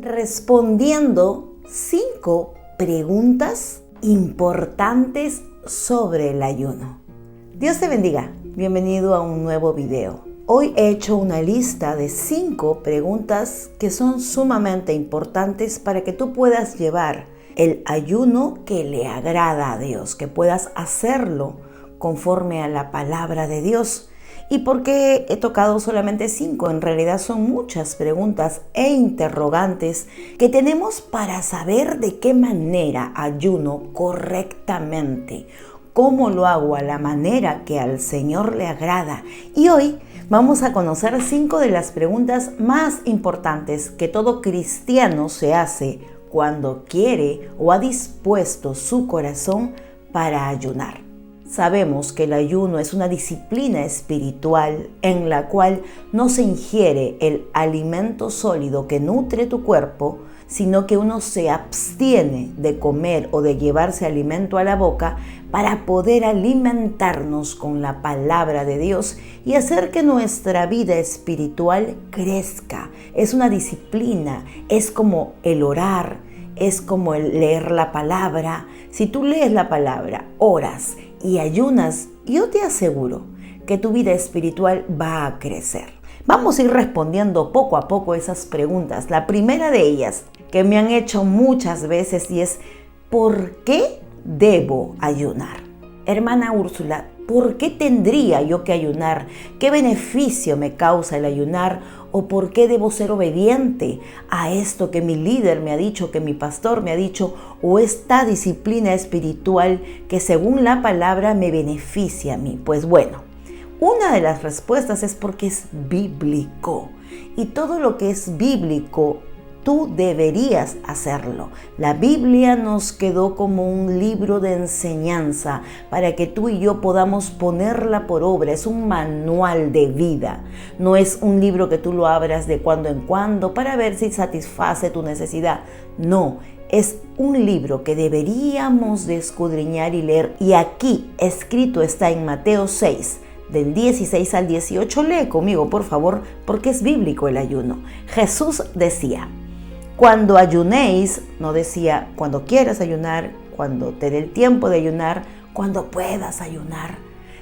respondiendo 5 preguntas importantes sobre el ayuno. Dios te bendiga. Bienvenido a un nuevo video. Hoy he hecho una lista de 5 preguntas que son sumamente importantes para que tú puedas llevar el ayuno que le agrada a Dios, que puedas hacerlo conforme a la palabra de Dios. ¿Y por qué he tocado solamente 5? En realidad son muchas preguntas e interrogantes que tenemos para saber de qué manera ayuno correctamente. ¿Cómo lo hago a la manera que al Señor le agrada? Y hoy vamos a conocer 5 de las preguntas más importantes que todo cristiano se hace cuando quiere o ha dispuesto su corazón para ayunar. Sabemos que el ayuno es una disciplina espiritual en la cual no se ingiere el alimento sólido que nutre tu cuerpo, sino que uno se abstiene de comer o de llevarse alimento a la boca para poder alimentarnos con la palabra de Dios y hacer que nuestra vida espiritual crezca. Es una disciplina, es como el orar, es como el leer la palabra. Si tú lees la palabra, oras y ayunas, yo te aseguro que tu vida espiritual va a crecer. Vamos a ir respondiendo poco a poco esas preguntas. La primera de ellas que me han hecho muchas veces y es ¿por qué debo ayunar? Hermana Úrsula, ¿por qué tendría yo que ayunar? ¿Qué beneficio me causa el ayunar? ¿O por qué debo ser obediente a esto que mi líder me ha dicho, que mi pastor me ha dicho, o esta disciplina espiritual que según la palabra me beneficia a mí? Pues bueno, una de las respuestas es porque es bíblico. Y todo lo que es bíblico, tú deberías hacerlo. La Biblia nos quedó como un libro de enseñanza para que tú y yo podamos ponerla por obra. Es un manual de vida. No es un libro que tú lo abras de cuando en cuando para ver si satisface tu necesidad. No, es un libro que deberíamos de escudriñar y leer. Y aquí escrito está en Mateo 6, del 16 al 18. Lee conmigo, por favor, porque es bíblico el ayuno. Jesús decía: cuando ayunéis, no decía cuando quieras ayunar, cuando te dé el tiempo de ayunar, cuando puedas ayunar.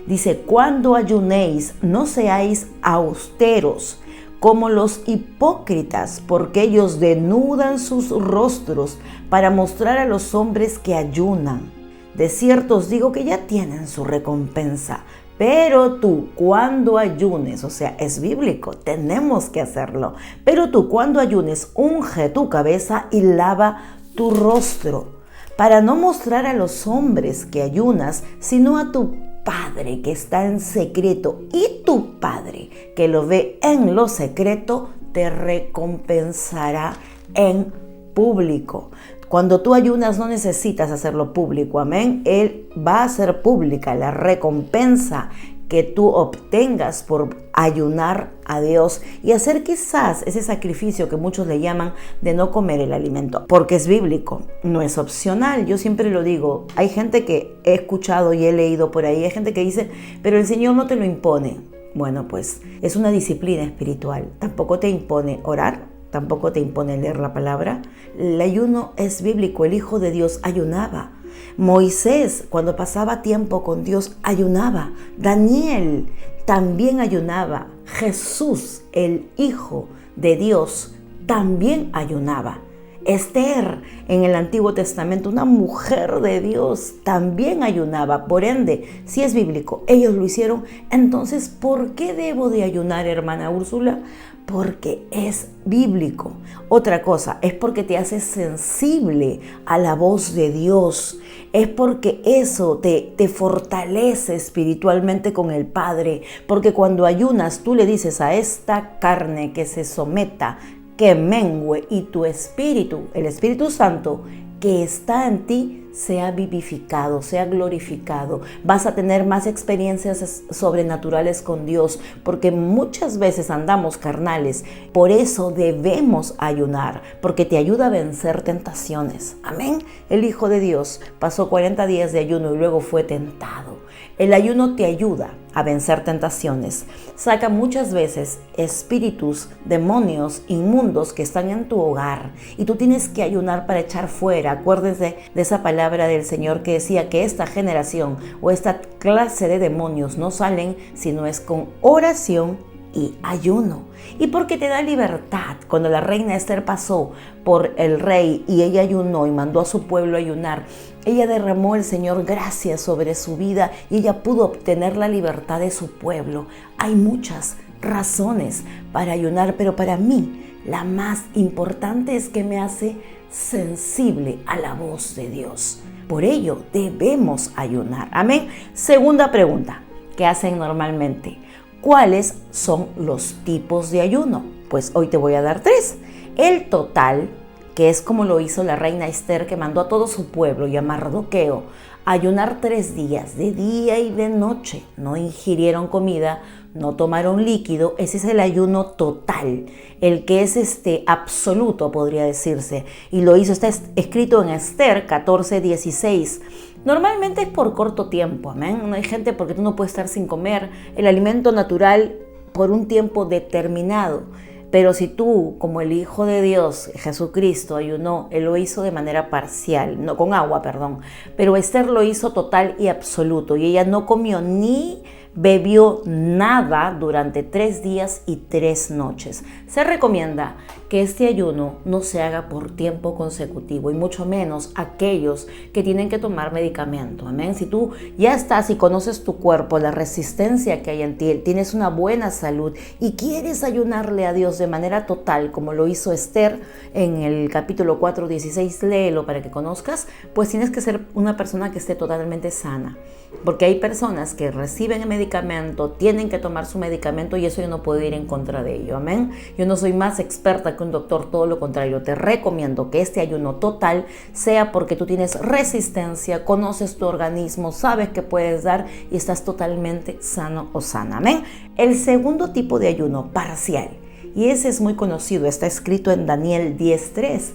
Dice, cuando ayunéis, no seáis austeros como los hipócritas, porque ellos denudan sus rostros para mostrar a los hombres que ayunan. De cierto os digo que ya tienen su recompensa. Pero tú cuando ayunes, o sea, es bíblico, tenemos que hacerlo. Pero tú cuando ayunes, unge tu cabeza y lava tu rostro, para no mostrar a los hombres que ayunas, sino a tu Padre que está en secreto. Y tu Padre que lo ve en lo secreto, te recompensará en público. Cuando tú ayunas no necesitas hacerlo público, amén. Él va a hacer pública la recompensa que tú obtengas por ayunar a Dios y hacer quizás ese sacrificio que muchos le llaman de no comer el alimento, porque es bíblico, no es opcional. Yo siempre lo digo, hay gente que he escuchado y he leído por ahí, hay gente que dice, pero el Señor no te lo impone. Bueno, pues es una disciplina espiritual, tampoco te impone orar, tampoco te impone leer la palabra. El ayuno es bíblico. El Hijo de Dios ayunaba. Moisés, cuando pasaba tiempo con Dios, ayunaba. Daniel también ayunaba. Jesús, el Hijo de Dios, también ayunaba. Esther, en el Antiguo Testamento, una mujer de Dios, también ayunaba. Por ende, si es bíblico, ellos lo hicieron. Entonces, ¿por qué debo de ayunar, hermana Úrsula? Porque es bíblico. Otra cosa, es porque te haces sensible a la voz de Dios. Es porque eso te fortalece espiritualmente con el Padre. Porque cuando ayunas, tú le dices a esta carne que se someta, que mengue, y tu espíritu, el Espíritu Santo que está en ti, sea vivificado, sea glorificado. Vas a tener más experiencias sobrenaturales con Dios, porque muchas veces andamos carnales. Por eso debemos ayunar, porque te ayuda a vencer tentaciones. Amén. El Hijo de Dios pasó 40 días de ayuno y luego fue tentado. El ayuno te ayuda a vencer tentaciones. Saca muchas veces espíritus, demonios, inmundos que están en tu hogar y tú tienes que ayunar para echar fuera. Acuérdense de esa palabra del Señor que decía que esta generación o esta clase de demonios no salen si no es con oración y ayuno. Y porque te da libertad. Cuando la reina Esther pasó por el rey y ella ayunó y mandó a su pueblo a ayunar, ella derramó el Señor gracia sobre su vida y ella pudo obtener la libertad de su pueblo. Hay muchas razones para ayunar, pero para mí la más importante es que me hace sensible a la voz de Dios. Por ello debemos ayunar. Amén. Segunda pregunta, ¿qué hacen normalmente? ¿Cuáles son los tipos de ayuno? Pues hoy te voy a dar 3. El total, que es como lo hizo la reina Esther, que mandó a todo su pueblo y a Mardoqueo a ayunar 3 días, de día y de noche. No ingirieron comida, no tomaron líquido. Ese es el ayuno total, el que es absoluto, podría decirse. Y lo hizo, está escrito en Esther 14:16. Normalmente es por corto tiempo, amén. No hay gente, porque tú no puedes estar sin comer el alimento natural por un tiempo determinado. Pero si tú, como el Hijo de Dios, Jesucristo, ayunó, Él lo hizo de manera parcial, no con agua, perdón. Pero Esther lo hizo total y absoluto. Y ella no comió ni bebió nada durante 3 días y 3 noches. Se recomienda que este ayuno no se haga por tiempo consecutivo y mucho menos aquellos que tienen que tomar medicamento. Amén. Si tú ya estás y conoces tu cuerpo, la resistencia que hay en ti, tienes una buena salud y quieres ayunarle a Dios de manera total, como lo hizo Esther en el capítulo 4:16, léelo para que conozcas, pues tienes que ser una persona que esté totalmente sana. Porque hay personas que reciben el medicamento, tienen que tomar su medicamento y eso yo no puedo ir en contra de ello, amén. Yo no soy más experta que un doctor, todo lo contrario. Te recomiendo que este ayuno total sea porque tú tienes resistencia, conoces tu organismo, sabes que puedes dar y estás totalmente sano o sana, amén. El segundo tipo de ayuno, parcial, y ese es muy conocido, está escrito en Daniel 10:3.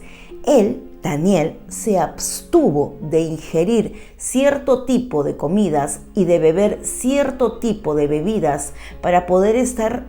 Daniel se abstuvo de ingerir cierto tipo de comidas y de beber cierto tipo de bebidas para poder estar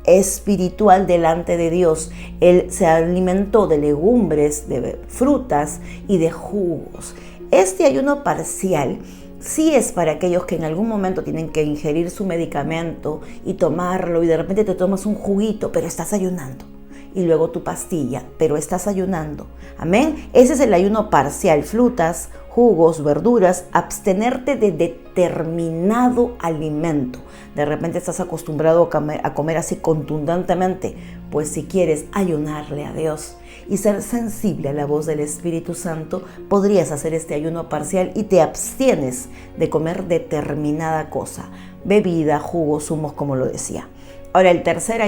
espiritual delante de Dios. Él se alimentó de legumbres, de frutas y de jugos. Este ayuno parcial sí es para aquellos que en algún momento tienen que ingerir su medicamento y tomarlo y de repente te tomas un juguito, pero estás ayunando. Y luego tu pastilla, pero estás ayunando. Amén. Ese es el ayuno parcial. Frutas, jugos, verduras, abstenerte de determinado alimento. De repente estás acostumbrado a comer así contundentemente. Pues si quieres ayunarle a Dios y ser sensible a la voz del Espíritu Santo, podrías hacer este ayuno parcial y te abstienes de comer determinada cosa. Bebida, jugos, zumos, como lo decía. Ahora, el tercer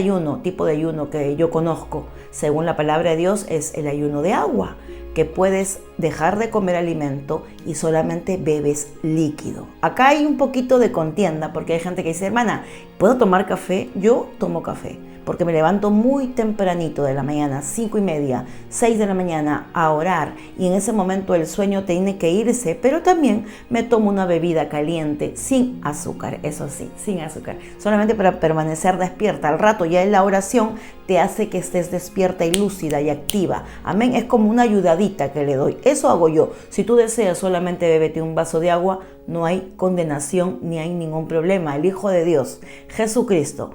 tipo de ayuno que yo conozco, según la palabra de Dios, es el ayuno de agua, que puedes dejar de comer alimento y solamente bebes líquido. Acá hay un poquito de contienda, porque hay gente que dice, hermana, ¿puedo tomar café? Yo tomo café, porque me levanto muy tempranito de la mañana, 5:30, 6 de la mañana, a orar, y en ese momento el sueño tiene que irse, pero también me tomo una bebida caliente sin azúcar, eso sí, sin azúcar, solamente para permanecer despierta. Al rato ya en la oración te hace que estés despierta y lúcida y activa, amén. Es como una ayudadita que le doy, eso hago yo. Si tú deseas solamente bébete un vaso de agua, no hay condenación ni hay ningún problema. El Hijo de Dios, Jesucristo,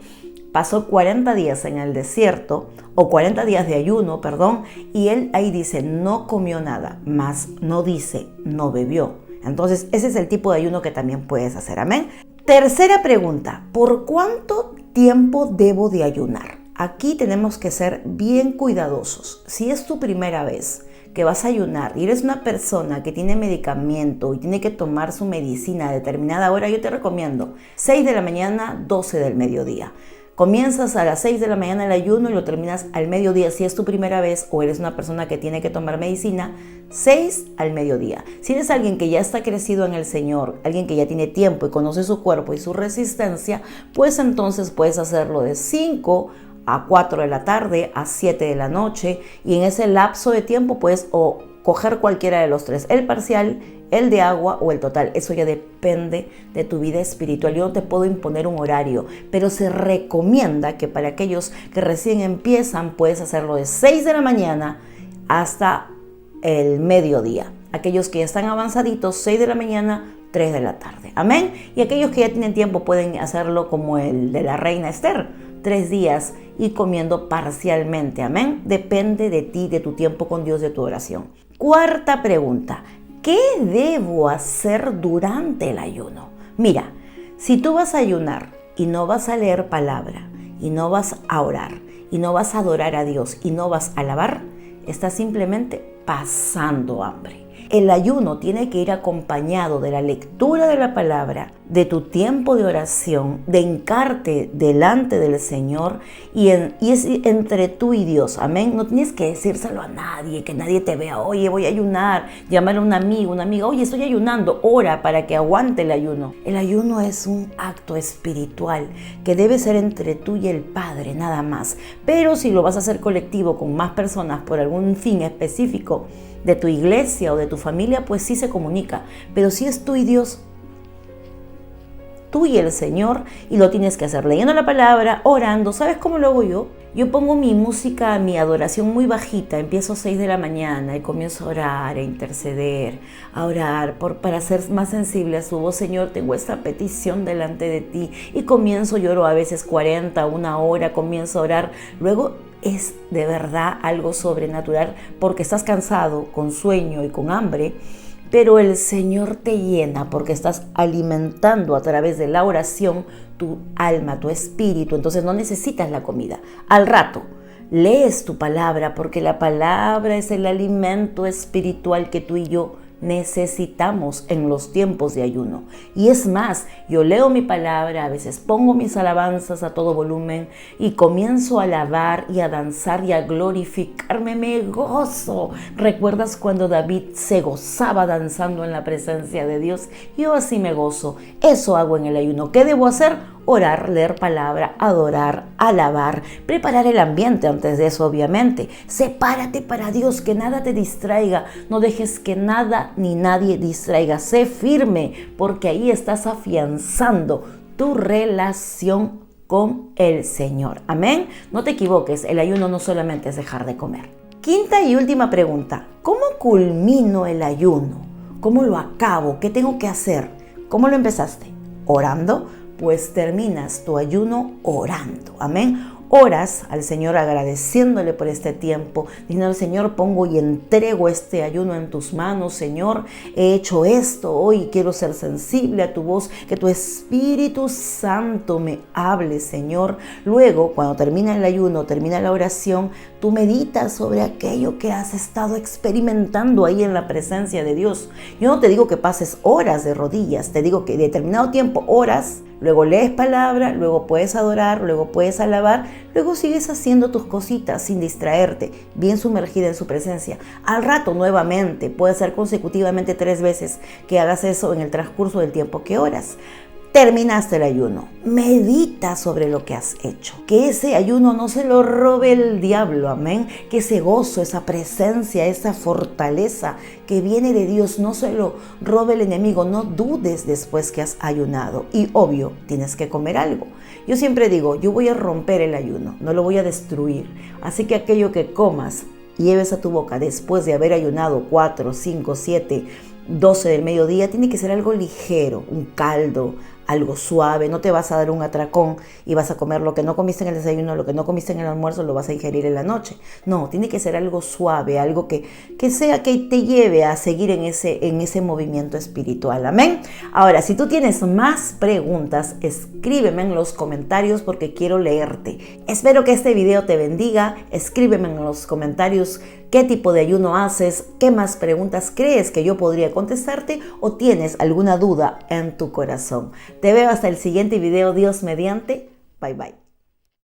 pasó 40 días en el desierto, o 40 días de ayuno, y él ahí dice, no comió nada, mas no dice, no bebió. Entonces, ese es el tipo de ayuno que también puedes hacer, amén. Tercera pregunta, ¿por cuánto tiempo debo de ayunar? Aquí tenemos que ser bien cuidadosos. Si es tu primera vez que vas a ayunar y eres una persona que tiene medicamento y tiene que tomar su medicina a determinada hora, yo te recomiendo 6 de la mañana, 12 del mediodía. Comienzas a las 6 de la mañana el ayuno y lo terminas al mediodía. Si es tu primera vez o eres una persona que tiene que tomar medicina, 6 al mediodía. Si eres alguien que ya está crecido en el Señor, alguien que ya tiene tiempo y conoce su cuerpo y su resistencia, pues entonces puedes hacerlo de 5 a 4 de la tarde, a 7 de la noche, y en ese lapso de tiempo puedes o coger cualquiera de los tres, el parcial, el de agua o el total. Eso ya depende de tu vida espiritual. Yo no te puedo imponer un horario, pero se recomienda que para aquellos que recién empiezan puedes hacerlo de 6 de la mañana hasta el mediodía. Aquellos que ya están avanzaditos, 6 de la mañana, 3 de la tarde. Amén. Y aquellos que ya tienen tiempo pueden hacerlo como el de la reina Esther, 3 días y comiendo parcialmente. Amén. Depende de ti, de tu tiempo con Dios, de tu oración. Cuarta pregunta. ¿Qué debo hacer durante el ayuno? Mira, si tú vas a ayunar y no vas a leer palabra, y no vas a orar, y no vas a adorar a Dios, y no vas a alabar, estás simplemente pasando hambre. El ayuno tiene que ir acompañado de la lectura de la palabra, de tu tiempo de oración, de hincarte delante del Señor y es entre tú y Dios. Amén. No tienes que decírselo a nadie, que nadie te vea. Oye, voy a ayunar. Llamar a un amigo, una amiga. Oye, estoy ayunando. Ora para que aguante el ayuno. El ayuno es un acto espiritual que debe ser entre tú y el Padre, nada más. Pero si lo vas a hacer colectivo con más personas por algún fin específico de tu iglesia o de tu familia, pues sí se comunica. Pero si es tú y Dios, tú y el Señor, y lo tienes que hacer leyendo la palabra, orando. ¿Sabes cómo lo hago yo? Yo pongo mi música, mi adoración muy bajita, empiezo a 6 de la mañana y comienzo a orar, a interceder, a orar para ser más sensible a su voz. Señor, tengo esta petición delante de ti, y comienzo, lloro a veces 40, una hora, comienzo a orar. Luego es de verdad algo sobrenatural porque estás cansado, con sueño y con hambre, pero el Señor te llena porque estás alimentando a través de la oración tu alma, tu espíritu. Entonces no necesitas la comida. Al rato lees tu palabra porque la palabra es el alimento espiritual que tú y yo necesitamos en los tiempos de ayuno. Y es más, yo leo mi palabra, a veces pongo mis alabanzas a todo volumen y comienzo a alabar y a danzar y a glorificarme, me gozo. ¿Recuerdas cuando David se gozaba danzando en la presencia de Dios? Yo así me gozo. Eso hago en el ayuno. ¿Qué debo hacer? Orar, leer palabra, adorar, alabar, preparar el ambiente antes de eso, obviamente. Sepárate para Dios, que nada te distraiga. No dejes que nada ni nadie distraiga. Sé firme, porque ahí estás afianzando tu relación con el Señor. Amén. No te equivoques, el ayuno no solamente es dejar de comer. Quinta y última pregunta. ¿Cómo culmino el ayuno? ¿Cómo lo acabo? ¿Qué tengo que hacer? ¿Cómo lo empezaste? ¿Orando? Pues terminas tu ayuno orando. Amén. Oras al Señor agradeciéndole por este tiempo, diciendo: Señor, pongo y entrego este ayuno en tus manos. Señor, he hecho esto hoy, quiero ser sensible a tu voz, que tu Espíritu Santo me hable, Señor. Luego, cuando termina el ayuno, termina la oración, tú meditas sobre aquello que has estado experimentando ahí en la presencia de Dios. Yo no te digo que pases horas de rodillas, te digo que determinado tiempo oras, luego lees palabra, luego puedes adorar, luego puedes alabar, luego sigues haciendo tus cositas sin distraerte, bien sumergida en su presencia. Al rato nuevamente, puede ser consecutivamente 3 veces que hagas eso en el transcurso del tiempo que oras. Terminaste el ayuno, medita sobre lo que has hecho. Que ese ayuno no se lo robe el diablo, amén. Que ese gozo, esa presencia, esa fortaleza que viene de Dios no se lo robe el enemigo. No dudes después que has ayunado. Y obvio, tienes que comer algo. Yo siempre digo, yo voy a romper el ayuno, no lo voy a destruir. Así que aquello que comas y lleves a tu boca después de haber ayunado 4, 5, 7, 12 del mediodía, tiene que ser algo ligero, un caldo, algo suave. No te vas a dar un atracón y vas a comer lo que no comiste en el desayuno, lo que no comiste en el almuerzo, lo vas a ingerir en la noche. No, tiene que ser algo suave, algo que sea que te lleve a seguir en ese movimiento espiritual. Amén. Ahora, si tú tienes más preguntas, escríbeme en los comentarios porque quiero leerte. Espero que este video te bendiga. Escríbeme en los comentarios qué tipo de ayuno haces, qué más preguntas crees que yo podría contestarte o tienes alguna duda en tu corazón. Te veo hasta el siguiente video, Dios mediante. Bye bye.